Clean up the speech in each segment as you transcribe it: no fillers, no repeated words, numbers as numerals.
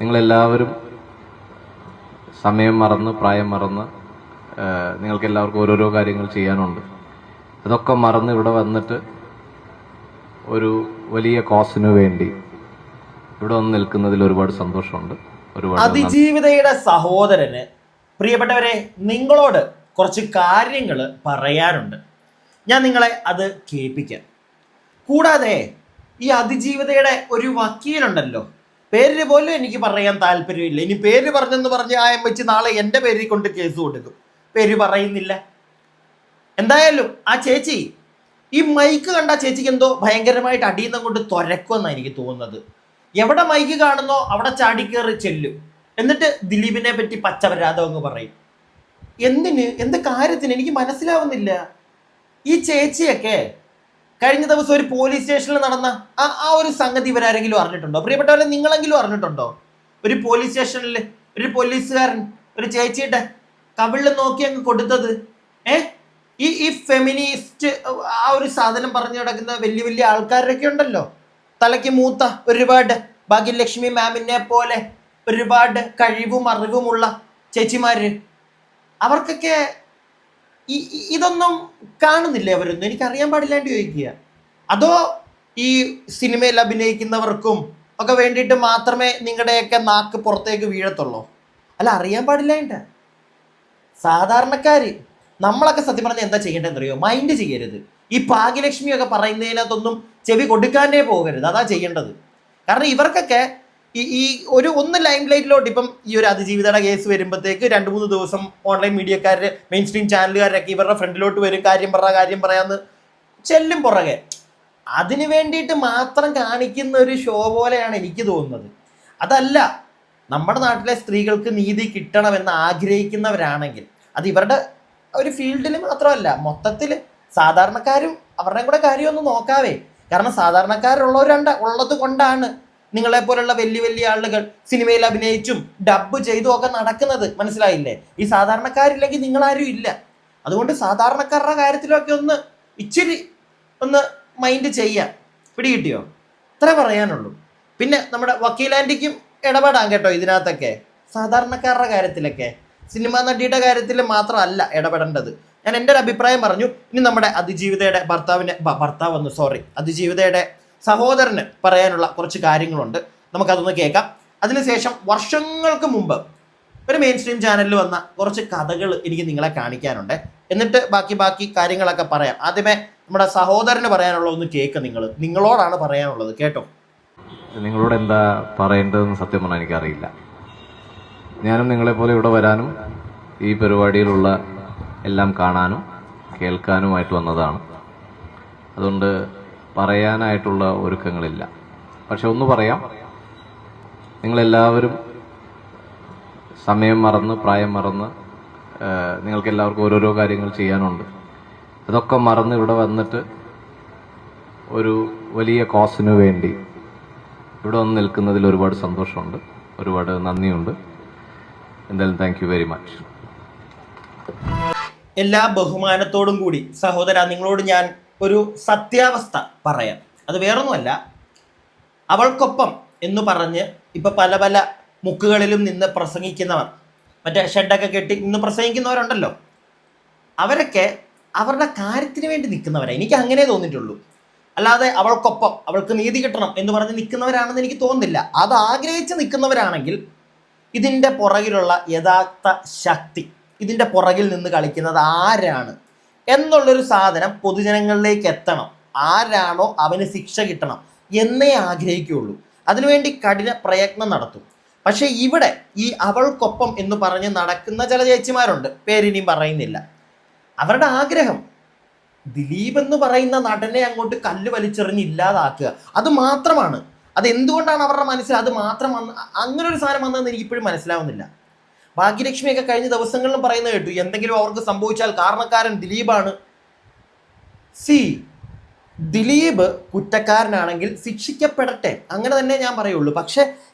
നിങ്ങളെല്ലാവരും സമയം മറന്ന് പ്രായം മറന്ന് നിങ്ങൾക്ക് എല്ലാവർക്കും ഓരോരോ കാര്യങ്ങൾ ചെയ്യാനുണ്ട്. അതൊക്കെ മറന്ന് ഇവിടെ വന്നിട്ട് ഒരു വലിയ കോസിനു വേണ്ടി ഇവിടെ വന്ന് നിൽക്കുന്നതിൽ ഒരുപാട് സന്തോഷമുണ്ട്. അതിജീവിതയുടെ സഹോദരന് പ്രിയപ്പെട്ടവരെ നിങ്ങളോട് കുറച്ച് കാര്യങ്ങൾ പറയാനുണ്ട്. ഞാൻ നിങ്ങളെ അത് കേൾപ്പിക്കാം. കൂടാതെ ഈ അതിജീവിതയുടെ ഒരു വക്കീലുണ്ടല്ലോ, പേര് പോലും എനിക്ക് പറയാൻ താല്പര്യമില്ല. ഇനി പേര് പറഞ്ഞെന്ന് പറഞ്ഞ് ആയം വെച്ച് നാളെ എൻ്റെ പേരിൽ കൊണ്ട് കേസ് കൊടുക്കും. പേര് പറയുന്നില്ല. എന്തായാലും ആ ചേച്ചി ഈ മൈക്ക് കണ്ട ചേച്ചിക്ക് എന്തോ ഭയങ്കരമായിട്ട് അടിയുന്ന കൊണ്ട് തുരക്കുമെന്നാണ് എനിക്ക് തോന്നുന്നത്. എവിടെ മൈക്ക് കാണുന്നോ അവിടെ ചാടിക്കേറി ചെല്ലും. എന്നിട്ട് ദിലീപിനെ പറ്റി പച്ചപരാധം അങ്ങ് പറയും. എന്ത് കാര്യത്തിന് എനിക്ക് മനസ്സിലാവുന്നില്ല. ഈ ചേച്ചിയൊക്കെ കഴിഞ്ഞ ദിവസം ഒരു പോലീസ് സ്റ്റേഷനിൽ നടന്ന ആ ഒരു സംഗതി ഇവരാരെങ്കിലും അറിഞ്ഞിട്ടുണ്ടോ? പ്രിയപ്പെട്ടവരെ, നിങ്ങളെങ്കിലും അറിഞ്ഞിട്ടുണ്ടോ? ഒരു പോലീസ് സ്റ്റേഷനിൽ ഒരു പോലീസുകാരൻ ഒരു ചേച്ചിയുടെ കവിളിൽ നോക്കി അങ്ങ് കൊടുത്തത്. ഈ ഫെമിനിസ്റ്റ് ആ ഒരു സാധനം പറഞ്ഞു കിടക്കുന്ന വലിയ വലിയ ആൾക്കാരൊക്കെ ഉണ്ടല്ലോ, തലയ്ക്ക് മൂത്ത ഒരുപാട് ഭാഗ്യലക്ഷ്മി മാമിനെ പോലെ ഒരുപാട് കഴിവും അറിവുമുള്ള ചേച്ചിമാര്, അവർക്കൊക്കെ ഇതൊന്നും കാണുന്നില്ലേ? അവരൊന്നും എനിക്കറിയാൻ പാടില്ലാണ്ട് ചോദിക്കുക. അതോ ഈ സിനിമയിൽ അഭിനയിക്കുന്നവർക്കും ഒക്കെ വേണ്ടിയിട്ട് മാത്രമേ നിങ്ങളുടെയൊക്കെ നാക്ക് പുറത്തേക്ക് വീഴത്തുള്ളൂ? അല്ല, അറിയാൻ പാടില്ലാണ്ട്. സാധാരണക്കാര് നമ്മളൊക്കെ സത്യം പറഞ്ഞാൽ എന്താ ചെയ്യേണ്ടതെന്നറിയോ? മൈൻഡ് ചെയ്യരുത്. ഈ ഭാഗ്യലക്ഷ്മിയൊക്കെ പറയുന്നതിനകത്തൊന്നും ചെവി കൊടുക്കാനേ പോകരുത്. അതാ ചെയ്യേണ്ടത്. കാരണം ഇവർക്കൊക്കെ ഈ ഒന്ന് ലൈം ലൈറ്റിലോട്ട് ഇപ്പം ഈ ഒരു അതിജീവിതയുടെ കേസ് വരുമ്പോഴത്തേക്ക് 2-3 ദിവസം ഓൺലൈൻ മീഡിയക്കാർ, മെയിൻ സ്ട്രീം ചാനലുകാരൊക്കെ ഇവരുടെ ഫ്രണ്ടിലോട്ട് വരും. കാര്യം പറയാന്ന് ചെല്ലും പുറകെ. അതിന് വേണ്ടിയിട്ട് മാത്രം കാണിക്കുന്ന ഒരു ഷോ പോലെയാണ് എനിക്ക് തോന്നുന്നത്. അതല്ല, നമ്മുടെ നാട്ടിലെ സ്ത്രീകൾക്ക് നീതി കിട്ടണമെന്ന് ആഗ്രഹിക്കുന്നവരാണെങ്കിൽ അത് ഇവരുടെ ഒരു ഫീൽഡിൽ മാത്രമല്ല, മൊത്തത്തിൽ സാധാരണക്കാരും അവരുടെയും കൂടെ കാര്യമൊന്നും നോക്കാവേ. കാരണം ഉള്ളത് കൊണ്ടാണ് നിങ്ങളെപ്പോലുള്ള വലിയ വലിയ ആളുകൾ സിനിമയിൽ അഭിനയിച്ചും ഡബ് ചെയ്തും ഒക്കെ നടക്കുന്നത്. മനസ്സിലായില്ലേ? ഈ സാധാരണക്കാരില്ലെങ്കിൽ നിങ്ങളാരും ഇല്ല. അതുകൊണ്ട് സാധാരണക്കാരുടെ കാര്യത്തിലൊക്കെ ഇച്ചിരി മൈൻഡ് ചെയ്യാം. പിടികിട്ടിയോ? ഇത്ര പറയാനുള്ളൂ. പിന്നെ നമ്മുടെ വക്കീലാൻറ്റിക്കും ഇടപെടാം കേട്ടോ ഇതിനകത്തൊക്കെ. സാധാരണക്കാരുടെ കാര്യത്തിലൊക്കെ, സിനിമാ നടിയുടെ കാര്യത്തിൽ മാത്രമല്ല ഇടപെടേണ്ടത്. ഞാൻ എൻ്റെ ഒരു അഭിപ്രായം പറഞ്ഞു. ഇനി നമ്മുടെ അതിജീവിതയുടെ അതിജീവിതയുടെ സഹോദരന് പറയാനുള്ള കുറച്ച് കാര്യങ്ങളുണ്ട്. നമുക്കതൊന്ന് കേൾക്കാം. അതിനുശേഷം വർഷങ്ങൾക്ക് മുമ്പ് ഒരു മെയിൻ സ്ട്രീം ചാനലിൽ വന്ന കുറച്ച് കഥകൾ എനിക്ക് നിങ്ങളെ കാണിക്കാനുണ്ട്. എന്നിട്ട് ബാക്കി കാര്യങ്ങളൊക്കെ പറയാം. ആദ്യമേ നമ്മുടെ സഹോദരന് പറയാനുള്ള ഒന്ന് കേൾക്കുക. നിങ്ങളോടാണ് പറയാനുള്ളത്, കേട്ടോ. നിങ്ങളോട് എന്താ പറയേണ്ടതെന്ന് സത്യം പറഞ്ഞാൽ എനിക്കറിയില്ല. ഞാനും നിങ്ങളെപ്പോലെ ഇവിടെ വരാനും ഈ പരിപാടിയിലുള്ള എല്ലാം കാണാനും കേൾക്കാനുമായിട്ട് വന്നതാണ്. അതുകൊണ്ട് പറയാനായിട്ടുള്ള ഒരുക്കങ്ങളില്ല. പക്ഷെ ഒന്ന് പറയാം, നിങ്ങളെല്ലാവരും സമയം മറന്ന് പ്രായം മറന്ന് നിങ്ങൾക്ക് എല്ലാവർക്കും ഓരോരോ കാര്യങ്ങൾ ചെയ്യാനുണ്ട്. അതൊക്കെ മറന്ന് ഇവിടെ വന്നിട്ട് ഒരു വലിയ കോസിനു വേണ്ടി ഇവിടെ വന്ന് നിൽക്കുന്നതിൽ ഒരുപാട് സന്തോഷമുണ്ട്, ഒരുപാട് നന്ദിയുണ്ട്. എന്തായാലും താങ്ക് യു വെരി മച്ച്. എല്ലാ ബഹുമാനത്തോടും കൂടി സഹോദര, നിങ്ങളോട് ഞാൻ ഒരു സത്യാവസ്ഥ പറയാം. അത് വേറൊന്നുമല്ല, അവൾക്കൊപ്പം എന്ന് പറഞ്ഞ് ഇപ്പം പല മുക്കുകളിലും നിന്ന് പ്രസംഗിക്കുന്നവർ, മറ്റേ ഷെഡൊക്കെ കെട്ടി നിന്ന് പ്രസംഗിക്കുന്നവരുണ്ടല്ലോ, അവരൊക്കെ അവരുടെ കാര്യത്തിന് വേണ്ടി നിൽക്കുന്നവരാണ്. എനിക്ക് അങ്ങനെ തോന്നിയിട്ടുള്ളൂ. അല്ലാതെ അവൾക്കൊപ്പം, അവൾക്ക് നീതി കിട്ടണം എന്ന് പറഞ്ഞ് നിൽക്കുന്നവരാണെന്ന് എനിക്ക് തോന്നുന്നില്ല. അത് ആഗ്രഹിച്ച് നിൽക്കുന്നവരാണെങ്കിൽ ഇതിൻ്റെ പുറകിലുള്ള യഥാർത്ഥ ശക്തി, ഇതിൻ്റെ പുറകിൽ നിന്ന് കളിക്കുന്നത് ആരാണ് എന്നുള്ളൊരു സാധനം പൊതുജനങ്ങളിലേക്ക് എത്തണം. ആരാണോ അവന് ശിക്ഷ കിട്ടണം എന്നേ ആഗ്രഹിക്കുകയുള്ളൂ. അതിനുവേണ്ടി കഠിന പ്രയത്നം നടത്തും. പക്ഷെ ഇവിടെ ഈ അവൾക്കൊപ്പം എന്ന് പറഞ്ഞ് നടക്കുന്ന ചില ചേച്ചിമാരുണ്ട്, പേരിനിയും പറയുന്നില്ല. അവരുടെ ആഗ്രഹം ദിലീപ് എന്ന് പറയുന്ന നടനെ അങ്ങോട്ട് കല്ല് വലിച്ചെറിഞ്ഞ് ഇല്ലാതാക്കുക. അത് മാത്രമാണ്. അത് എന്തുകൊണ്ടാണ് അവരുടെ മനസ്സിൽ അത് മാത്രം അങ്ങനെ ഒരു സാധനം വന്നതെന്ന് എനിക്കിപ്പോഴും മനസ്സിലാവുന്നില്ല. ഭാഗ്യലക്ഷ്മിയൊക്കെ കഴിഞ്ഞ ദിവസങ്ങളിലും പറയുന്നത് കേട്ടു, എന്തെങ്കിലും അവർക്ക് സംഭവിച്ചാൽ കാരണക്കാരൻ ദിലീപാണ്. ദിലീപ് കുറ്റക്കാരനാണെങ്കിൽ ശിക്ഷിക്കപ്പെടട്ടെ, അങ്ങനെ തന്നെ ഞാൻ പറയുള്ളൂ. പക്ഷെ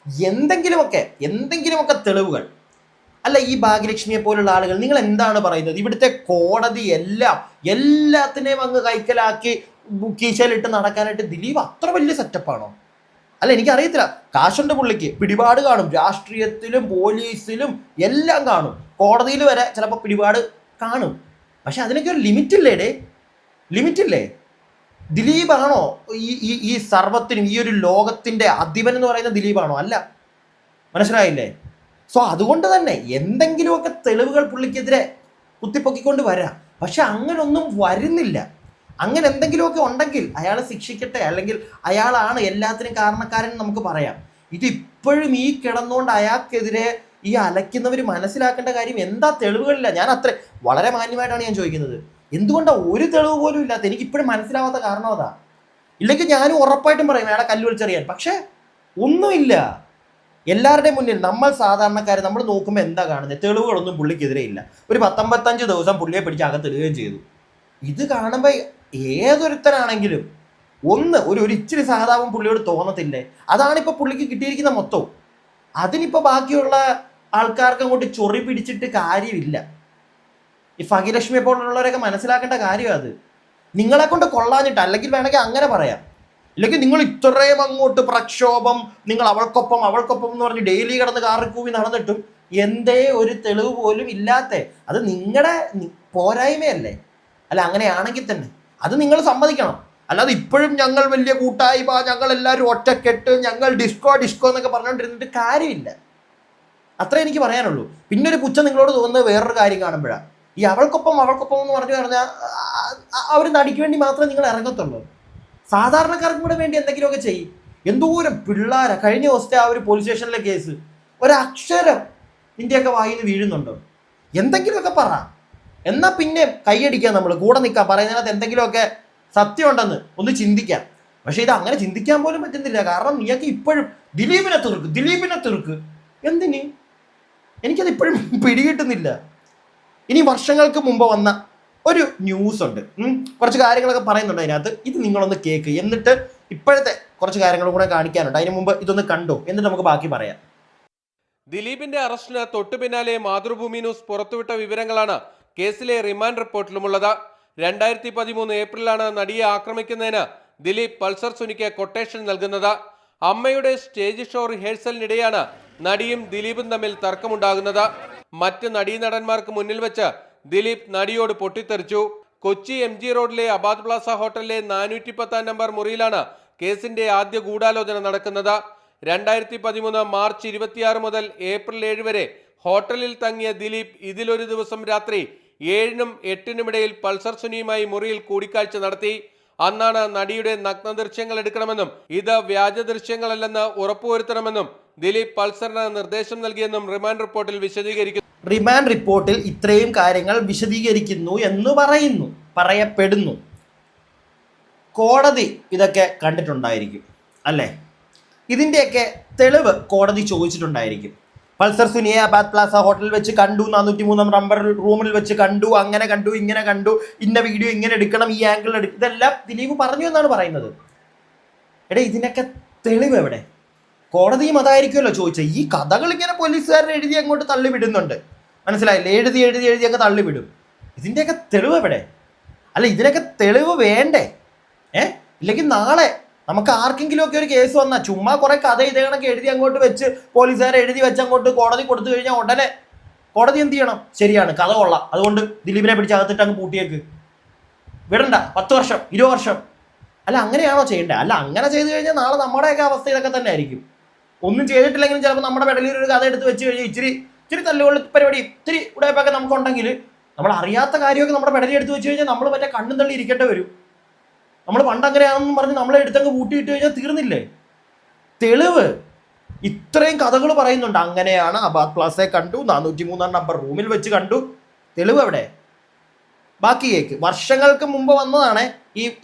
എന്തെങ്കിലുമൊക്കെ തെളിവുകൾ, അല്ല ഈ ഭാഗ്യലക്ഷ്മിയെ പോലുള്ള ആളുകൾ, നിങ്ങൾ എന്താണ് പറയുന്നത്? ഇവിടുത്തെ കോടതി എല്ലാത്തിനെയും അങ്ങ് കൈക്കലാക്കി കീശയിലിട്ട് നടക്കാനായിട്ട് ദിലീപ് അത്ര വലിയ സെറ്റപ്പാണോ? അല്ല, എനിക്കറിയത്തില്ല. കാശുണ്ട് പുള്ളിക്ക്, പിടിപാട് കാണും, രാഷ്ട്രീയത്തിലും പോലീസിലും എല്ലാം കാണും, കോടതിയിൽ വരെ ചിലപ്പോൾ പിടിപാട് കാണും. പക്ഷെ അതിനൊക്കെ ഒരു ലിമിറ്റില്ലേ ഡേ? ലിമിറ്റില്ലേ? ദിലീപാണോ ഈ ഈ ഈ സർവത്തിനും ഈ ഒരു ലോകത്തിൻ്റെ അധിപൻ എന്ന് പറയുന്ന ദിലീപാണോ? അല്ല. മനസ്സിലായില്ലേ? സോ അതുകൊണ്ട് തന്നെ എന്തെങ്കിലുമൊക്കെ തെളിവുകൾ പുള്ളിക്കെതിരെ കുത്തിപ്പൊക്കിക്കൊണ്ട് വരാം. പക്ഷെ അങ്ങനൊന്നും വരുന്നില്ല. അങ്ങനെ എന്തെങ്കിലുമൊക്കെ ഉണ്ടെങ്കിൽ അയാൾ ശിക്ഷിക്കട്ടെ, അല്ലെങ്കിൽ അയാളാണ് എല്ലാത്തിനും കാരണക്കാരൻ നമുക്ക് പറയാം. ഇതിപ്പോഴും ഈ കിടന്നുകൊണ്ട് അയാൾക്കെതിരെ ഈ അലയ്ക്കുന്നവർ മനസ്സിലാക്കേണ്ട കാര്യം എന്താ? തെളിവുകളില്ല. ഞാൻ അത്ര വളരെ മാന്യമായിട്ടാണ് ഞാൻ ചോദിക്കുന്നത്. എന്തുകൊണ്ടാണ് ഒരു തെളിവ് പോലും ഇല്ലാത്ത? എനിക്ക് ഇപ്പോഴും മനസ്സിലാവാത്ത കാരണം അതാ. ഇല്ലെങ്കിൽ ഞാനും ഉറപ്പായിട്ടും പറയും അയാളെ കല്ല് വിളിച്ചറിയാൻ. പക്ഷെ ഒന്നുമില്ല. എല്ലാവരുടെയും മുന്നിൽ നമ്മൾ സാധാരണക്കാർ നമ്മൾ നോക്കുമ്പോൾ എന്താ കാണുന്നത്? തെളിവുകളൊന്നും പുള്ളിക്കെതിരെ ഇല്ല. ഒരു 55 ദിവസം പുള്ളിയെ പിടിച്ച് അകത്തിടുകയും ചെയ്തു. ഇത് കാണുമ്പോൾ ഏതൊരുത്തനാണെങ്കിലും ഒരു ഇച്ചിരി സഹതാപം പുള്ളിയോട് തോന്നത്തില്ലേ? അതാണിപ്പോൾ പുള്ളിക്ക് കിട്ടിയിരിക്കുന്ന മൊത്തവും. അതിനിപ്പോൾ ബാക്കിയുള്ള ആൾക്കാർക്ക് അങ്ങോട്ട് ചൊറി പിടിച്ചിട്ട് കാര്യമില്ല. ഈ ഭാഗ്യലക്ഷ്മിയെ പോലുള്ളവരൊക്കെ മനസ്സിലാക്കേണ്ട കാര്യം അത്. നിങ്ങളെ കൊണ്ട് കൊള്ളാഞ്ഞിട്ട്, അല്ലെങ്കിൽ വേണമെങ്കിൽ അങ്ങനെ പറയാം, ഇല്ലെങ്കിൽ നിങ്ങൾ ഇത്രയും അങ്ങോട്ട് പ്രക്ഷോഭം, നിങ്ങൾ അവൾക്കൊപ്പം എന്ന് പറഞ്ഞ് ഡെയിലി കിടന്ന് കാറിൽ കൂവി നടന്നിട്ടും എന്തേ ഒരു തെളിവ് പോലും ഇല്ലാത്ത? അത് നിങ്ങളുടെ പോരായ്മയല്ലേ? അല്ല, അങ്ങനെയാണെങ്കിൽ തന്നെ അത് നിങ്ങൾ സമ്മതിക്കണം. അല്ലാതെ ഇപ്പോഴും ഞങ്ങൾ വലിയ കൂട്ടായ്മ, ഞങ്ങൾ എല്ലാവരും ഒറ്റക്കെട്ട്, ഞങ്ങൾ ഡിസ്കോ എന്നൊക്കെ പറഞ്ഞുകൊണ്ടിരുന്നിട്ട് കാര്യമില്ല. അത്രേ എനിക്ക് പറയാനുള്ളൂ. പിന്നെ ഒരു പുച്ഛം നിങ്ങളോട് തോന്നുന്നത് വേറൊരു കാര്യം കാണുമ്പോഴാണ്. ഈ അവൾക്കൊപ്പം എന്ന് പറഞ്ഞാൽ അവർ നടിക്ക് വേണ്ടി മാത്രമേ നിങ്ങൾ ഇറങ്ങത്തുള്ളൂ. സാധാരണക്കാർക്കും കൂടെ വേണ്ടി എന്തെങ്കിലുമൊക്കെ ചെയ്യും. എന്തോരം പിള്ളേരാ കഴിഞ്ഞ ദിവസത്തെ ആ ഒരു പോലീസ് സ്റ്റേഷനിലെ കേസ്, ഒരക്ഷരം നിൻ്റെയൊക്കെ വായിൽ നിന്ന് വീഴുന്നുണ്ടോ? എന്തെങ്കിലുമൊക്കെ പറ. എന്നാൽ പിന്നെ കൈയടിക്കാം, നമ്മൾ കൂടെ നിൽക്കാം, പറയുന്നതിനകത്ത് എന്തെങ്കിലുമൊക്കെ സത്യമുണ്ടെന്ന് ഒന്ന് ചിന്തിക്കാം. പക്ഷേ ഇത് അങ്ങനെ ചിന്തിക്കാൻ പോലും പറ്റുന്നില്ല. കാരണം നീയൊക്കെ ഇപ്പോഴും ദിലീപിനെ തീർക്ക്. എന്തിന്? എനിക്കത് ഇപ്പോഴും പിടികിട്ടുന്നില്ല. ഇനി വർഷങ്ങൾക്ക് മുമ്പ് വന്ന ഒരു ന്യൂസ് ഉണ്ട്, കുറച്ച് കാര്യങ്ങളൊക്കെ പറയുന്നുണ്ട് അതിനകത്ത്. ഇത് നിങ്ങളൊന്ന് കേൾക്ക്, എന്നിട്ട് ഇപ്പോഴത്തെ കുറച്ച് കാര്യങ്ങളും കൂടെ കാണിക്കാനുണ്ട്. അതിന് മുമ്പ് ഇതൊന്ന് കണ്ടോ, എന്നിട്ട് നമുക്ക് ബാക്കി പറയാം. ദിലീപിന്റെ അറസ്റ്റിന് തൊട്ടു പിന്നാലെ മാതൃഭൂമി ന്യൂസ് പുറത്തുവിട്ട വിവരങ്ങളാണ് കേസിലെ റിമാൻഡ് റിപ്പോർട്ടിലുമുള്ളത്. 2013 ഏപ്രിലാണ് നടിയെ ആക്രമിക്കുന്നതിന് ദിലീപ് പൾസർ സുനിക്ക് കൊട്ടേഷൻ നൽകുന്നത്. അമ്മയുടെ സ്റ്റേജ് ഷോ റിഹേഴ്സലിനിടെയാണ് നടിയും ദിലീപും തമ്മിൽ തർക്കമുണ്ടാകുന്നത്. മറ്റ് നടീനടന്മാർക്ക് മുന്നിൽ വെച്ച് ദിലീപ് നടിയോട് പൊട്ടിത്തെറിച്ചു. കൊച്ചി MG റോഡിലെ അബാദ് പ്ലാസ ഹോട്ടലിലെ 410 നമ്പർ മുറിയിലാണ് കേസിന്റെ ആദ്യ ഗൂഢാലോചന നടക്കുന്നത്. 2013 മാർച്ച് 26 മുതൽ ഏപ്രിൽ 7 വരെ ഹോട്ടലിൽ തങ്ങിയ ദിലീപ് ഇതിലൊരു ദിവസം രാത്രി 7-നും 8-നും ഇടയിൽ പൾസർ സുനിയുമായി മുറിയിൽ കൂടിക്കാഴ്ച നടത്തി. അന്നാണ് നടിയുടെ നഗ്ന ദൃശ്യങ്ങൾ എടുക്കണമെന്നും ഇത് വ്യാജ ദൃശ്യങ്ങളല്ലെന്ന് ഉറപ്പുവരുത്തണമെന്നും ദിലീപ് പൾസറിന് നിർദ്ദേശം നൽകിയെന്നും റിമാൻഡ് റിപ്പോർട്ടിൽ വിശദീകരിക്കുന്നു. റിമാൻഡ് റിപ്പോർട്ടിൽ ഇത്രയും കാര്യങ്ങൾ വിശദീകരിക്കുന്നു എന്ന് പറയപ്പെടുന്നു. കോടതി ഇതൊക്കെ കണ്ടിട്ടുണ്ടായിരിക്കും അല്ലേ? ഇതിൻ്റെയൊക്കെ തെളിവ് കോടതി ചോദിച്ചിട്ടുണ്ടായിരിക്കും. പൾസർ സുനിയെ അബാദ് പ്ലാസ ഹോട്ടലിൽ വെച്ച് കണ്ടു, 403 നമ്പർ റൂമിൽ വെച്ച് കണ്ടു, അങ്ങനെ കണ്ടു, ഇങ്ങനെ കണ്ടു, ഇന്ന വീഡിയോ ഇങ്ങനെ എടുക്കണം, ഈ ആംഗിൾ എടുക്കും, ഇതെല്ലാം ദിലീപ് പറഞ്ഞു എന്നാണ് പറയുന്നത്. ഇതിനൊക്കെ തെളിവ് എവിടെ? കോടതിയും അതായിരിക്കുമല്ലോ ചോദിച്ചത്. ഈ കഥകൾ ഇങ്ങനെ പോലീസുകാരൻ എഴുതി അങ്ങോട്ട് തള്ളിവിടുന്നുണ്ട്, മനസ്സിലായില്ലേ? എഴുതി അങ്ങ് തള്ളിവിടും. ഇതിൻ്റെയൊക്കെ തെളിവ് എവിടെ? അല്ല, ഇതിനൊക്കെ തെളിവ് വേണ്ടേ? ഇല്ലെങ്കിൽ നാളെ നമുക്ക് ആർക്കെങ്കിലും ഒക്കെ ഒരു കേസ് വന്നാൽ ചുമ്മാ കുറെ കഥ ഇതേ കണക്ക് എഴുതി അങ്ങോട്ട് വെച്ച് പോലീസുകാരെ എഴുതി വെച്ച് അങ്ങോട്ട് കോടതി കൊടുത്തു കഴിഞ്ഞാൽ ഉടനെ കോടതി എന്ത് ചെയ്യണം? ശരിയാണ്, കഥ കൊള്ളാം, അതുകൊണ്ട് ദിലീപിനെ പിടിച്ച് അകത്തിട്ട് അങ്ങ് പൂട്ടിയേക്ക്, വിടണ്ട, 10 വർഷം 20 വർഷം. അല്ല, അങ്ങനെയാണോ ചെയ്യേണ്ടത്? അല്ല, അങ്ങനെ ചെയ്തു കഴിഞ്ഞാൽ നാളെ നമ്മുടെയൊക്കെ അവസ്ഥ ഇതൊക്കെ തന്നെ ആയിരിക്കും. ഒന്നും ചെയ്തിട്ടില്ലെങ്കിലും ചിലപ്പോൾ നമ്മുടെ മെഡലിൽ ഒരു കഥ എടുത്ത് വെച്ച് കഴിഞ്ഞാൽ ഇച്ചിരി തല്ലുകൊള്ളി പരിപാടി, ഇത്തിരി ഉടയപ്പൊക്കെ നമുക്കുണ്ടെങ്കിൽ, നമ്മൾ അറിയാത്ത കാര്യമൊക്കെ നമ്മുടെ മെഡലിൽ എടുത്ത് വെച്ച് കഴിഞ്ഞാൽ നമ്മൾ മറ്റേ കണ്ണും തള്ളി ഇരിക്കേണ്ടി വരും. നമ്മൾ പണ്ട് അങ്ങനെയാണെന്ന് പറഞ്ഞ് നമ്മളെ എടുത്തങ്ങ് പൂട്ടിയിട്ട് കഴിഞ്ഞാൽ തീർന്നില്ലേ? തെളിവ് ഇത്രയും കഥകൾ പറയുന്നുണ്ട്. അങ്ങനെയാണ്, അബാദ് പ്ലാസയെ കണ്ടു, 403 നമ്പർ റൂമിൽ വെച്ച് കണ്ടു. തെളിവ് എവിടെ? ബാക്കി കേക്ക്. വർഷങ്ങൾക്ക് മുമ്പ് വന്നതാണ്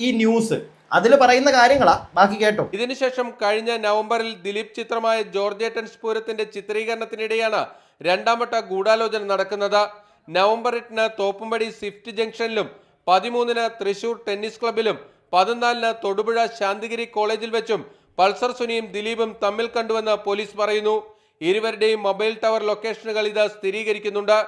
ഈ ന്യൂസ്. അതിൽ പറയുന്ന കാര്യങ്ങളാ, ബാക്കി കേട്ടോ. ഇതിനുശേഷം കഴിഞ്ഞ നവംബറിൽ ദിലീപ് ചിത്രമായ ജോർജേട്ടൻ സ്ഫൂരത്തിന്റെ ചിത്രീകരണത്തിനിടെയാണ് രണ്ടാം വട്ട ഗൂഢാലോചന നടക്കുന്നത്. നവംബർ 8-ന് തോപ്പുംപടി സ്വിഫ്റ്റ് ജംഗ്ഷനിലും 13-ന് തൃശൂർ ടെന്നീസ് ക്ലബിലും 14-ന് തൊടുപുഴ ശാന്തിഗിരി കോളേജിൽ വെച്ചും പൾസർ സുനിയും ദിലീപും തമ്മിൽ കണ്ടുവെന്ന് പോലീസ് പറയുന്നു. ഇരുവരുടെയും മൊബൈൽ ടവർ ലൊക്കേഷനുകൾ ഇത് സ്ഥിരീകരിക്കുന്നുണ്ട്.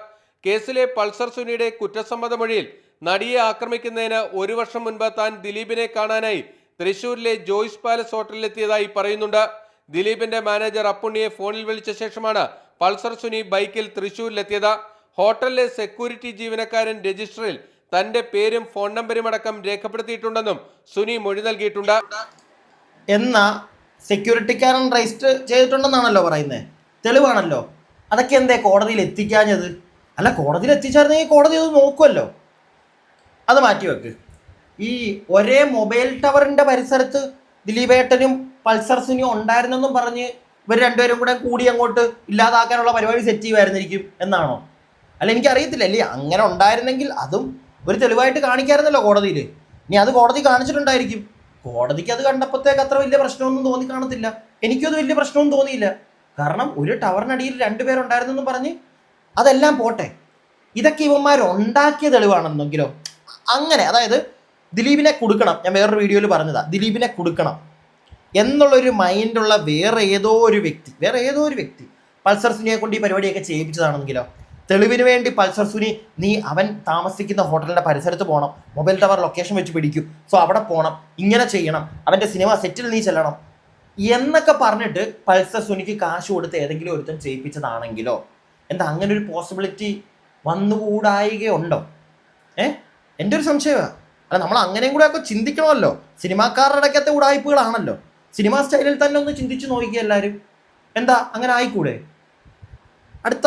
കേസിലെ പൾസർ സുനിയുടെ കുറ്റസമ്മത മൊഴിയിൽ നടിയെ ആക്രമിക്കുന്നതിന് 1 വർഷം മുൻപ് താൻ ദിലീപിനെ കാണാനായി തൃശൂരിലെ ജോയ്സ് പാലസ് ഹോട്ടലിലെത്തിയതായി പറയുന്നുണ്ട്. ദിലീപിന്റെ മാനേജർ അപ്പുണ്ണിയെ ഫോണിൽ വിളിച്ച ശേഷമാണ് പൾസർ സുനി ബൈക്കിൽ തൃശൂരിലെത്തിയത്. ഹോട്ടലിലെ സെക്യൂരിറ്റി ജീവനക്കാരൻ രജിസ്റ്ററിൽ തന്റെ പേരും ഫോൺ നമ്പരും അടക്കം രേഖപ്പെടുത്തിയിട്ടുണ്ടെന്നും സുനി മൊഴി നൽകിയിട്ടുണ്ട്. എന്നാ സെക്യൂരിറ്റിക്കാരൻ രജിസ്റ്റർ ചെയ്തിട്ടുണ്ടെന്നാണല്ലോ പറയുന്നത്, തെളിവാണല്ലോ. അതൊക്കെ എന്തേ കോടതിയിൽ എത്തിക്കാഞ്ഞത്? അല്ല, കോടതിയിൽ എത്തിച്ചായിരുന്നെങ്കിൽ കോടതി അത് നോക്കുമല്ലോ. അത് മാറ്റിവെക്ക്. ഈ ഒരേ മൊബൈൽ ടവറിൻ്റെ പരിസരത്ത് ദിലീപേട്ടനും പൾസർ സുനിയും ഉണ്ടായിരുന്നെന്നും പറഞ്ഞ് ഇവർ രണ്ടുപേരും കൂടി അങ്ങോട്ട് ഇല്ലാതാക്കാനുള്ള പരിപാടി സെറ്റ് ചെയ്യുമായിരുന്നിരിക്കും എന്നാണോ? അല്ല, എനിക്കറിയത്തില്ല. അല്ലേ, അങ്ങനെ ഉണ്ടായിരുന്നെങ്കിൽ അതും ഒരു തെളിവായിട്ട് കാണിക്കാമായിരുന്നല്ലോ കോടതിയിൽ. ഇനി അത് കോടതി കാണിച്ചിട്ടുണ്ടായിരിക്കും. കോടതിക്ക് അത് കണ്ടപ്പോഴത്തേക്ക് അത്ര വലിയ പ്രശ്നമൊന്നും തോന്നി കാണത്തില്ല. എനിക്കും അത് വലിയ പ്രശ്നമൊന്നും തോന്നിയില്ല. കാരണം ഒരു ടവറിനടിയിൽ രണ്ടുപേരുണ്ടായിരുന്നെന്നും പറഞ്ഞ് അതെല്ലാം പോട്ടെ, ഇതൊക്കെ ഇവന്മാരുണ്ടാക്കിയ തെളിവാണെന്നെങ്കിലോ അങ്ങനെ, അതായത് ദിലീപിനെ കൊടുക്കണം. ഞാൻ വേറൊരു വീഡിയോയിൽ പറഞ്ഞതാ, ദിലീപിനെ കൊടുക്കണം എന്നുള്ളൊരു മൈൻഡുള്ള വേറെ ഏതോ ഒരു വ്യക്തി പൾസർ സുനിയെ കൊണ്ട് ഈ പരിപാടിയൊക്കെ ചെയ്യിപ്പിച്ചതാണെങ്കിലോ, തെളിവിന് വേണ്ടി പൾസർ സുനി നീ അവൻ താമസിക്കുന്ന ഹോട്ടലിൻ്റെ പരിസരത്ത് പോകണം, മൊബൈൽ ടവർ ലൊക്കേഷൻ വെച്ച് പിടിക്കും, സോ അവിടെ പോകണം, ഇങ്ങനെ ചെയ്യണം, അവൻ്റെ സിനിമ സെറ്റിൽ നീ ചെല്ലണം എന്നൊക്കെ പറഞ്ഞിട്ട് പൾസർ സുനിക്ക് കാശ് കൊടുത്ത് ഏതെങ്കിലും ഒരുത്തൻ ചെയ്യിപ്പിച്ചതാണെങ്കിലോ, എന്താ അങ്ങനെ ഒരു പോസിബിലിറ്റി വന്നുകൂടായികയുണ്ടോ? എൻ്റെ ഒരു സംശയമാണ്. അല്ല, നമ്മൾ അങ്ങനെയും കൂടെ ഒക്കെ ചിന്തിക്കണമല്ലോ. സിനിമാക്കാരുടെ ഇടയ്ക്കത്തെ ഉടായ്പകളാണല്ലോ. സിനിമാ സ്റ്റൈലിൽ തന്നെ ഒന്ന് ചിന്തിച്ച് നോക്കിക്കുക എല്ലാവരും. എന്താ അങ്ങനെ ആയിക്കൂടെ? അടുത്ത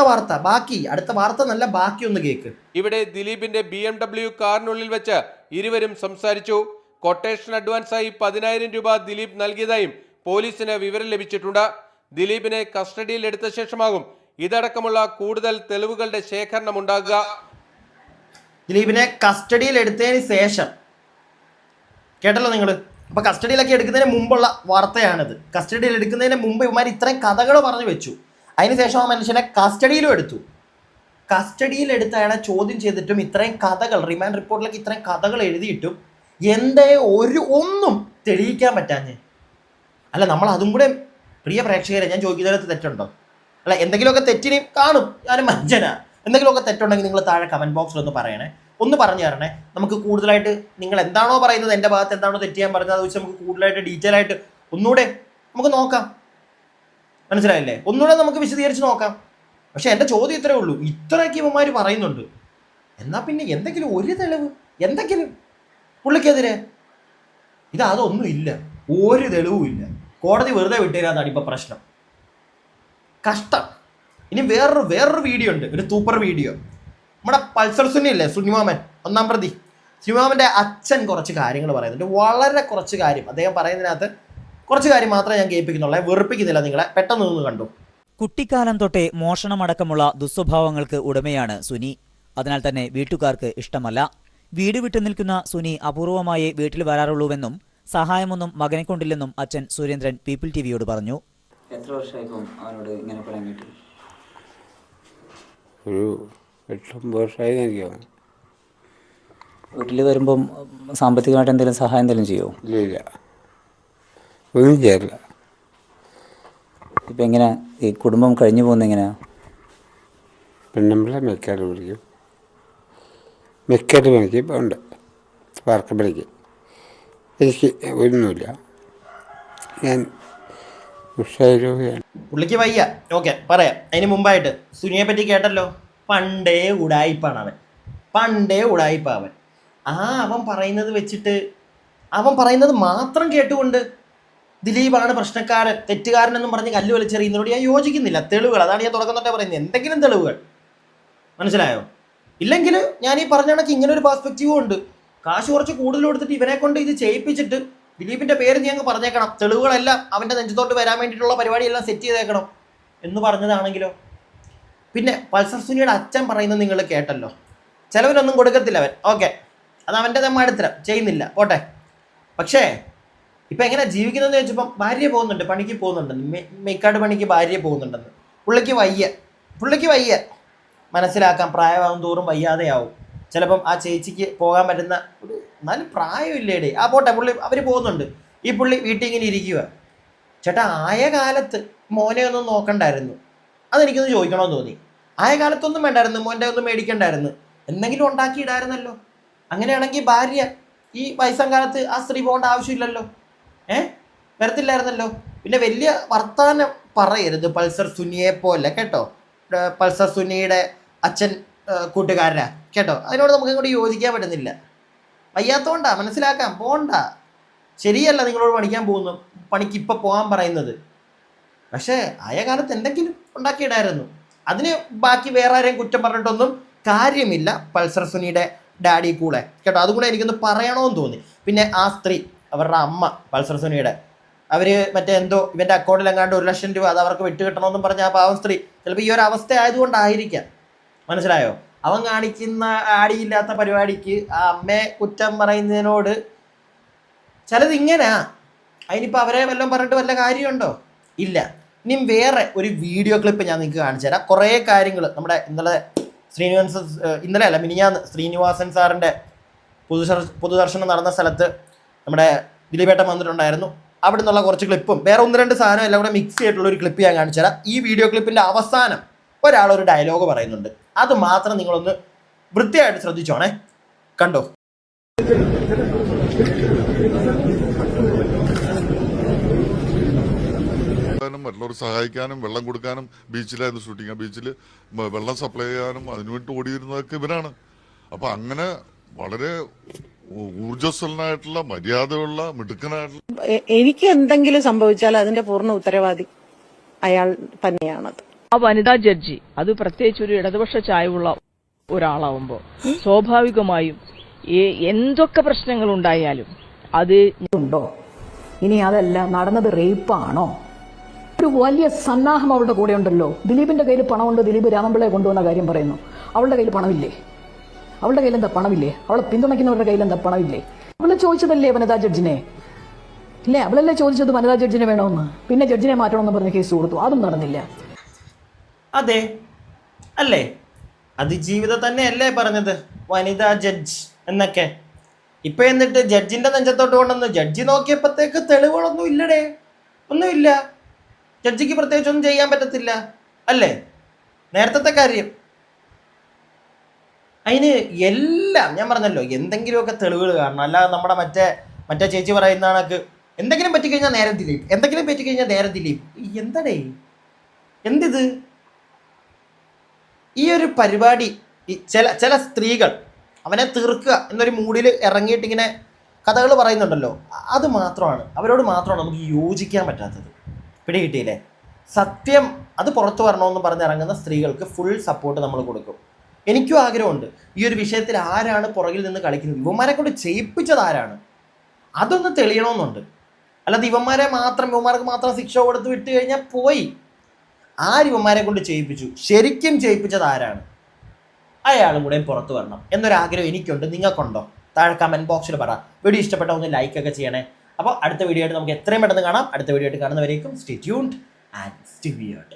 വാർത്ത നല്ല ബാക്കി ഒന്ന് കേക്ക്. ഇവിടെ ദിലീപിന്റെ BMW കാറിനുള്ളിൽ വെച്ച് ഇരുവരും സംസാരിച്ചു. കൊട്ടേഷൻ അഡ്വാൻസായി 10,000 രൂപ ദിലീപ് നൽകിയതായും പോലീസിന് വിവരം ലഭിച്ചിട്ടുണ്ട്. ദിലീപിനെ കസ്റ്റഡിയിൽ എടുത്ത ശേഷമാകും ഇതടക്കമുള്ള കൂടുതൽ തെളിവുകളുടെ ശേഖരണം ഉണ്ടാകുക. ദിലീപിനെ കസ്റ്റഡിയിൽ എടുത്തതിന് ശേഷം, കേട്ടല്ലോ നിങ്ങൾ. അപ്പോൾ കസ്റ്റഡിയിലൊക്കെ എടുക്കുന്നതിന് മുമ്പുള്ള വാർത്തയാണിത്. കസ്റ്റഡിയിൽ എടുക്കുന്നതിന് മുമ്പ് ഇവന്മാർ ഇത്രയും കഥകൾ പറഞ്ഞു വെച്ചു. അതിനുശേഷം ആ മനുഷ്യനെ കസ്റ്റഡിയിലും എടുത്തു. കസ്റ്റഡിയിൽ എടുത്ത് അയാളെ ചോദ്യം ചെയ്തിട്ടും ഇത്രയും കഥകൾ, റിമാൻഡ് റിപ്പോർട്ടിലേക്ക് ഇത്രയും കഥകൾ എഴുതിയിട്ടും എന്തേ ഒന്നും തെളിയിക്കാൻ പറ്റാഞ്ഞ്? അല്ല, നമ്മൾ അതും കൂടെ, പ്രിയ പ്രേക്ഷകരെ, ഞാൻ ചോദിക്കുന്നതിനകത്ത് തെറ്റുണ്ടോ? അല്ല, എന്തെങ്കിലുമൊക്കെ തെറ്റിന് കാണും, ഞാനും മനുഷ്യനാ. എന്തെങ്കിലുമൊക്കെ തെറ്റുണ്ടെങ്കിൽ നിങ്ങൾ താഴെ കമൻറ്റ് ബോക്സിൽ ഒന്ന് പറയണേ, ഒന്ന് പറഞ്ഞു തരണേ. നമുക്ക് കൂടുതലായിട്ട് നിങ്ങൾ എന്താണോ പറയുന്നത്, എൻ്റെ ഭാഗത്ത് എന്താണോ തെറ്റ് ചെയ്യാൻ പറഞ്ഞത്, അത് വെച്ച് നമുക്ക് കൂടുതലായിട്ട് ഡീറ്റെയിൽ ആയിട്ട് ഒന്നുകൂടെ നമുക്ക് നോക്കാം. മനസ്സിലായില്ലേ? ഒന്നുകൂടെ നമുക്ക് വിശദീകരിച്ച് നോക്കാം. പക്ഷെ എൻ്റെ ചോദ്യം ഇത്രേ ഉള്ളൂ, ഇത്രയൊക്കെ ഇവന്മാർ പറയുന്നുണ്ട്, എന്നാൽ പിന്നെ എന്തെങ്കിലും ഒരു തെളിവ്, എന്തെങ്കിലും പുള്ളിക്കെതിരെ അതൊന്നും ഇല്ല, ഒരു തെളിവും ഇല്ല. കോടതി വെറുതെ വിട്ടുതരാന്നാണ് ഇപ്പം പ്രശ്നം. കഷ്ടം. ഇനി വേറൊരു വീഡിയോ ഉണ്ട്, ഒരു സൂപ്പർ വീഡിയോ. നമ്മുടെ പൾസർ സുനി ഇല്ലേ, സുനിമാമൻ, 1-ാം പ്രതി സുനിമാമൻ്റെ അച്ഛൻ കുറച്ച് കാര്യങ്ങൾ പറയുന്നുണ്ട്. വളരെ കുറച്ച് കാര്യം അദ്ദേഹം പറയുന്നതിനകത്ത് കുറച്ച് കാര്യം മാത്രമേ ഞാൻ കേൾപ്പിക്കുന്നുള്ളൂ, വെറുപ്പിക്കുന്നില്ല നിങ്ങളെ. പെട്ടെന്ന് നിന്ന് കണ്ടു. കുട്ടിക്കാലം തൊട്ടേ മോഷണമടക്കമുള്ള ദുസ്വഭാവങ്ങൾക്ക് ഉടമയാണ് സുനി. അതിനാൽ തന്നെ വീട്ടുകാർക്ക് ഇഷ്ടമല്ല. വീട് വിട്ടു നിൽക്കുന്ന സുനി അപൂർവമായേ വീട്ടിൽ വരാറുള്ളൂവെന്നും സഹായമൊന്നും മകനെ കൊണ്ടില്ലെന്നും അച്ഛൻ സുരേന്ദ്രൻ പീപ്പിൾ ടിവിയോട് പറഞ്ഞു. എത്ര വർഷമായിപ്പം അവനോട് ഇങ്ങനെ പറയാൻ ഒരു 8-9 വർഷമായി എനിക്കാണ്. വീട്ടിൽ വരുമ്പം സാമ്പത്തികമായിട്ട് എന്തെങ്കിലും സഹായം എന്തെങ്കിലും ചെയ്യുമോ? ഇല്ല, ഒന്നും ചെയ്യാറില്ല. ഇപ്പം എങ്ങനെ ഈ കുടുംബം കഴിഞ്ഞു പോകുന്നത് എങ്ങനെയാണ്? പെണ്ണുമ്പിളെ മെക്കാട് പിടിക്കും, മെക്കാട് പണിക്കും ഉണ്ട്, വാർക്ക പണിക്കും. എനിക്ക് ഒന്നുമില്ല, ഞാൻ ഉഷാരോഗ്യാണ്. പുള്ളിക്ക് വയ്യ, ഓക്കെ, പറയാം. അതിന് മുമ്പായിട്ട് സുനിയെ പറ്റി കേട്ടല്ലോ. പണ്ടേ ഉടായിപ്പാണ് അവൻ, അവൻ. അവൻ പറയുന്നത് വെച്ചിട്ട്, അവൻ പറയുന്നത് മാത്രം കേട്ടുകൊണ്ട് ദിലീപാണ് പ്രശ്നക്കാരൻ, തെറ്റുകാരനെന്നും പറഞ്ഞ് കല്ല് വലിച്ചെറിയുന്നതിനോട് ഞാൻ യോജിക്കുന്നില്ല. തെളിവുകൾ, അതാണ് ഞാൻ തുടക്കം തൊട്ടേ പറയുന്നത്. എന്തെങ്കിലും തെളിവുകൾ, മനസ്സിലായോ? ഇല്ലെങ്കിൽ ഞാൻ ഈ പറഞ്ഞ കണക്ക് ഇങ്ങനെ ഒരു പെർസ്പെക്റ്റീവും ഉണ്ട്. കാശ് കുറച്ച് കൂടുതൽ കൊടുത്തിട്ട് ഇവനെ കൊണ്ട് ഇത് ചെയ്യിപ്പിച്ചിട്ട് ദിലീപിൻ്റെ പേര് നീ അങ്ങ് പറഞ്ഞേക്കണം, തെളിവുകളെല്ലാം അവൻ്റെ നെഞ്ചത്തോട്ട് വരാൻ വേണ്ടിയിട്ടുള്ള പരിപാടിയെല്ലാം സെറ്റ് ചെയ്തേക്കണം എന്ന് പറഞ്ഞതാണെങ്കിലോ? പിന്നെ പൾസർ സുനിയുടെ അച്ഛൻ പറയുന്നത് നിങ്ങൾ കേട്ടല്ലോ. ചിലവരൊന്നും കൊടുക്കത്തില്ല അവൻ, ഓക്കെ, അത് അവൻ്റെ തെമ്മാടിത്തരം, ചെയ്യുന്നില്ല, പോട്ടെ. പക്ഷേ ഇപ്പം എങ്ങനെ ജീവിക്കുന്നതെന്ന് ചോദിച്ചപ്പം ഭാര്യ പോകുന്നുണ്ട്, പണിക്ക് പോകുന്നുണ്ടെന്ന്, മെയ്ക്കാട് പണിക്ക് ഭാര്യ പോകുന്നുണ്ടെന്ന്. പുള്ളിക്ക് വയ്യ മനസ്സിലാക്കാം. പ്രായമാകും തോറും വയ്യാതെയാവും. ചിലപ്പം ആ ചേച്ചിക്ക് പോകാൻ പറ്റുന്ന ഒരു, എന്നാലും പ്രായമില്ലേടേ, പോട്ടെ, അവർ പോകുന്നുണ്ട്. ഈ പുള്ളി വീട്ടിൽ ഇങ്ങനെ ഇരിക്കുക. ചേട്ടാ, ആയ കാലത്ത് മോനെ ഒന്നും നോക്കണ്ടായിരുന്നു, അതെനിക്കൊന്ന് ചോദിക്കണമെന്ന് തോന്നി. ആയ കാലത്തൊന്നും വേണ്ടായിരുന്നു, മോൻ്റെ ഒന്നും മേടിക്കണ്ടായിരുന്നു, എന്തെങ്കിലും ഉണ്ടാക്കിയിടായിരുന്നല്ലോ. അങ്ങനെയാണെങ്കിൽ ഭാര്യ ഈ വയസ്സാം കാലത്ത് ആ സ്ത്രീ പോകേണ്ട ആവശ്യമില്ലല്ലോ. വരത്തില്ലായിരുന്നല്ലോ. പിന്നെ വലിയ വർത്താനം പറയരുത് പൾസർ സുനിയെ പോലെ കേട്ടോ. പൾസർ സുനിയുടെ അച്ഛൻ കൂട്ടുകാരനാ കേട്ടോ. അതിനോട് നമുക്ക് ഇങ്ങോട്ട് യോജിക്കാൻ പറ്റുന്നില്ല. വയ്യാത്തോണ്ടാ, മനസ്സിലാക്കാം, പോണ്ട. ശരിയല്ല നിങ്ങളോട് പഠിക്കാൻ പോകുന്നു, പണിക്ക് ഇപ്പം പോകാൻ പറയുന്നത്. പക്ഷേ ആയ കാലത്ത് എന്തെങ്കിലും ഉണ്ടാക്കിയിടായിരുന്നു. അതിന് ബാക്കി വേറെ ആരെയും കുറ്റം പറഞ്ഞിട്ടൊന്നും കാര്യമില്ല. പൾസർ സുനിയുടെ ഡാഡി കൂടെ കേട്ടോ, അതും കൂടെ എനിക്കൊന്ന് പറയണമെന്ന് തോന്നി. പിന്നെ ആ സ്ത്രീ, അവരുടെ അമ്മ പൾസർ സുനിയുടെ, അവർ മറ്റേ എന്തോ ഇവൻ്റെ അക്കൗണ്ടിൽ എങ്ങാണ്ട് 1 ലക്ഷം രൂപ അത് അവർക്ക് വിട്ടുകിട്ടണമെന്നും പറഞ്ഞ ആ പാവം സ്ത്രീ ചിലപ്പോൾ ഈ ഒരു അവസ്ഥ ആയതുകൊണ്ടായിരിക്കാം. മനസ്സിലായോ? അവൻ കാണിക്കുന്ന ആടിയില്ലാത്ത പരിപാടിക്ക് ആ അമ്മയെ കുറ്റം പറയുന്നതിനോട് ചിലത് ഇങ്ങനെയാ. അതിനിപ്പോൾ അവരെ വല്ലതും പറഞ്ഞിട്ട് വല്ല കാര്യമുണ്ടോ? ഇല്ല. ഇനിയും വേറെ ഒരു വീഡിയോ ക്ലിപ്പ് ഞാൻ നിങ്ങൾക്ക് കാണിച്ചു തരാം. കുറേ കാര്യങ്ങൾ നമ്മുടെ മിനിഞ്ഞാന്ന് ശ്രീനിവാസൻ സാറിൻ്റെ പൊതുദർശനം നടന്ന സ്ഥലത്ത് നമ്മുടെ ദിലീപേട്ടൻ വന്നിട്ടുണ്ടായിരുന്നു. അവിടെ നിന്നുള്ള കുറച്ച് ക്ലിപ്പും വേറെ 1-2 സാധനം എല്ലാം കൂടെ മിക്സ് ചെയ്തിട്ടുള്ള ഒരു ക്ലിപ്പ് ഞാൻ കാണിച്ചു തരാം. ഈ വീഡിയോ ക്ലിപ്പിൻ്റെ അവസാനം ഒരാളൊരു ഡയലോഗ് പറയുന്നുണ്ട്. അത് മാത്രം നിങ്ങളൊന്ന് വൃത്തിയായിട്ട് ശ്രദ്ധിച്ചോണേ. കണ്ടോ? മറ്റുള്ളവർ സഹായിക്കാനും വെള്ളം കൊടുക്കാനും ബീച്ചിലായിരുന്നു ഷൂട്ടിങ്. ബീച്ചിൽ വെള്ളം സപ്ലൈ ചെയ്യാനും അതിനുവേണ്ടി ഓടിയിരുന്നതൊക്കെ ഇവരാണ്. അപ്പൊ അങ്ങനെ വളരെ ഊർജ്ജസ്വലനായിട്ടുള്ള, മര്യാദയുള്ള, മിടുക്കനായിട്ടുള്ള, എനിക്ക് എന്തെങ്കിലും സംഭവിച്ചാൽ അതിന്റെ പൂർണ്ണ ഉത്തരവാദി അയാൾ തന്നെയാണത്. ആ വനിതാ ജഡ്ജി അത് പ്രത്യേകിച്ച് ഒരു ഇടതുപക്ഷ ചായവുള്ള ഒരാളാവുമ്പോൾ സ്വാഭാവികമായും എന്തൊക്കെ പ്രശ്നങ്ങൾ ഉണ്ടായാലും അത് ഉണ്ടോ? ഇനി അതല്ല, നടന്നത് റേപ്പാണോ? ഒരു വലിയ സന്നാഹം അവളുടെ കൂടെ ഉണ്ടല്ലോ. ദിലീപിന്റെ കയ്യിൽ പണമുണ്ട്, ദിലീപ് രാമപിള്ളയെ കൊണ്ടുവന്ന കാര്യം പറയുന്നു. അവളുടെ കയ്യിൽ പണമില്ലേ? അവളുടെ കയ്യിൽ എന്താ പണമില്ലേ? അവളെ പിന്തുണയ്ക്കുന്നവരുടെ കയ്യിൽ എന്താ പണമില്ലേ? അവളെ ചോദിച്ചതല്ലേ വനിതാ ജഡ്ജിനെ? ഇല്ലേ, അവളല്ലേ ചോദിച്ചത് വനിതാ ജഡ്ജിനെ വേണമെന്ന്. പിന്നെ ജഡ്ജിനെ മാറ്റണമെന്ന് പറഞ്ഞ് കേസ് കൊടുത്തു, അതും നടന്നില്ല. അതെ അല്ലേ? അതിജീവിതം തന്നെയല്ലേ പറഞ്ഞത് വനിതാ ജഡ്ജ് എന്നൊക്കെ. ഇപ്പൊ എന്നിട്ട് ജഡ്ജിന്റെ നെഞ്ചത്തോട്ട് കൊണ്ടുവന്ന് ജഡ്ജി നോക്കിയപ്പോഴത്തേക്ക് തെളിവുകളൊന്നും ഇല്ലടേ, ഒന്നുമില്ല. ജഡ്ജിക്ക് പ്രത്യേകിച്ചൊന്നും ചെയ്യാൻ പറ്റത്തില്ല അല്ലേ? നേരത്തെ കാര്യം. അതിന് എല്ലാം ഞാൻ പറഞ്ഞല്ലോ, എന്തെങ്കിലുമൊക്കെ തെളിവുകൾ കാണണം. അല്ലാതെ നമ്മുടെ മറ്റേ ചേച്ചി പറയുന്ന കണക്ക് എന്തെങ്കിലും പറ്റിക്കഴിഞ്ഞാൽ നേരെ ദിലീപ്, എന്തെങ്കിലും പറ്റിക്കഴിഞ്ഞാൽ നേരെ ദിലീപ്. എന്തടേ എന്തിത്? ഈ ഒരു പരിപാടി ചില സ്ത്രീകൾ അവനെ തീർക്കുക എന്നൊരു മൂഡിൽ ഇറങ്ങിയിട്ട് ഇങ്ങനെ കഥകൾ പറയുന്നുണ്ടല്ലോ, അത് മാത്രമാണ്, അവരോട് മാത്രമാണ് നമുക്ക് യോജിക്കാൻ പറ്റാത്തത്. പിടികിട്ടിയില്ലേ? സത്യം അത് പുറത്തു വരണമെന്ന് പറഞ്ഞിറങ്ങുന്ന സ്ത്രീകൾക്ക് ഫുൾ സപ്പോർട്ട് നമ്മൾ കൊടുക്കും. എനിക്കും ആഗ്രഹമുണ്ട് ഈ ഒരു വിഷയത്തിൽ ആരാണ് പുറകിൽ നിന്ന് കളിക്കുന്നത്, ഇവന്മാരെ കൊണ്ട് ചെയ്യിപ്പിച്ചത് ആരാണ്, അതൊന്ന് തെളിയണമെന്നുണ്ട്. അല്ലാതെ ഇവന്മാർക്ക് മാത്രം ശിക്ഷ കൊടുത്ത് വിട്ട് കഴിഞ്ഞാൽ പോയി. ഇവന്മാരെ കൊണ്ട് ചെയ്യിപ്പിച്ചു, ശരിക്കും ചെയ്യിപ്പിച്ചത് ആരാണ്, അയാളും കൂടെ പുറത്തു വരണം എന്നൊരാഗ്രഹം എനിക്കുണ്ട്. നിങ്ങൾക്കുണ്ടോ? താഴെ കമൻറ്റ് ബോക്സിൽ പറ. വീഡിയോ ഇഷ്ടപ്പെട്ട ഒന്ന് ലൈക്കൊക്കെ ചെയ്യണേ. അപ്പോൾ അടുത്ത വീഡിയോ ആയിട്ട് നമുക്ക് എത്രയും പെട്ടെന്ന് കാണാം. അടുത്ത വീഡിയോ ആയിട്ട് കാണുന്നവരേക്കും stay tuned and stay weird.